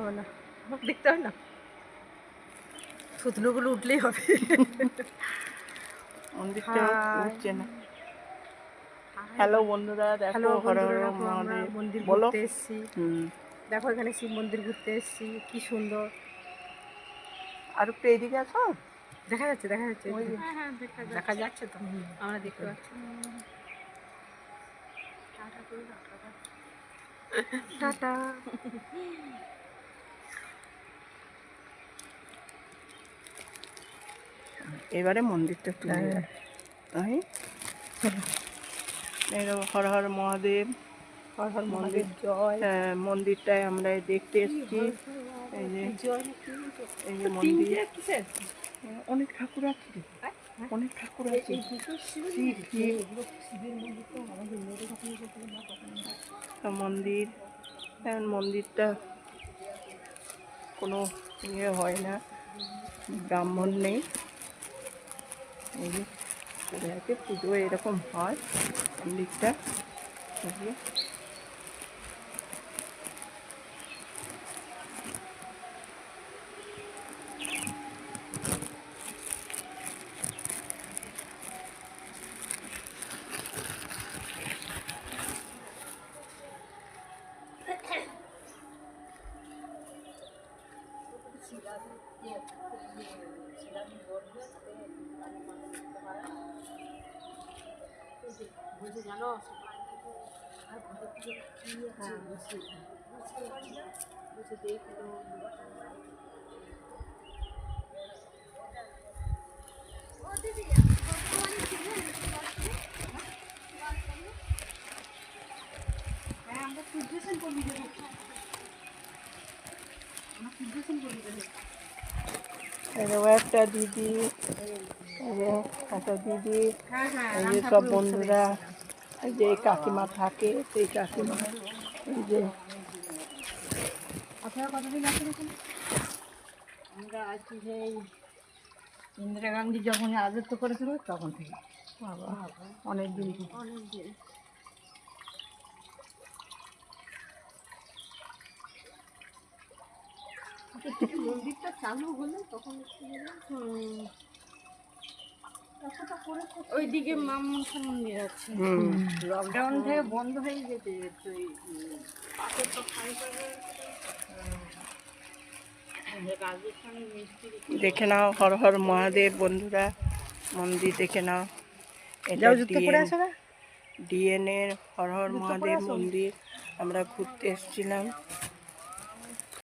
হবে না, দেখতে হবে না, থুতনুগুলো উঠলেই হবে। মন্দিরটা উঠছে না। হ্যালো বন্ধুরা, দেখো হর হর মহাদেব মন্দির বলো। ঘুরতে এসেছি। দেখো এখানে শিব মন্দির ঘুরতে এসেছি, কি সুন্দর। আর একটু এদিকে আসো। দেখা যাচ্ছে, দেখা যাচ্ছে, দেখা যাচ্ছে তো, আমরা দেখতে পাচ্ছি। টাটা। এবারে মন্দিরটা তুলে তাই হর হর মহাদেব। হর হর মন্দির মহাদেব জয়। হ্যাঁ, মন্দিরটায় আমরা দেখতে এসেছি। এই যে এই যে মন্দির, অনেক ঠাকুর আছে, অনেক ঠাকুর আছে। মন্দির, মন্দিরটা কোনো ইয়ে হয় না, ব্রাহ্মণ নেই। এই যে পড়ে আছে, পুজো এরকম হয় মন্দিরটা। একটা দিদি, একটা দিদি, এই যে সব বন্ধুরা, এই যে কাকিমা থাকে, সেই কাকিমা, এই যে আপনারা কতদিন আছেন এখানে? আমরা আছি সেই ইন্দিরা গান্ধী যখন রাজত্ব করেছিল তখন থেকে। বাবা, অনেক দিন। অনেক দিন। মন্দিরটা চালু হলে তখন ওইদিকে মা মনসা মন্দির আছে। লকডাউন থেকে বন্ধ হয়ে যেতে দেখে নাও হর হর মহাদেব বন্ধুরা, মন্দির দেখে নাও। এটা ডিএন এর হর হর মহাদেব মন্দির। আমরা ঘুরতে এসেছিলাম।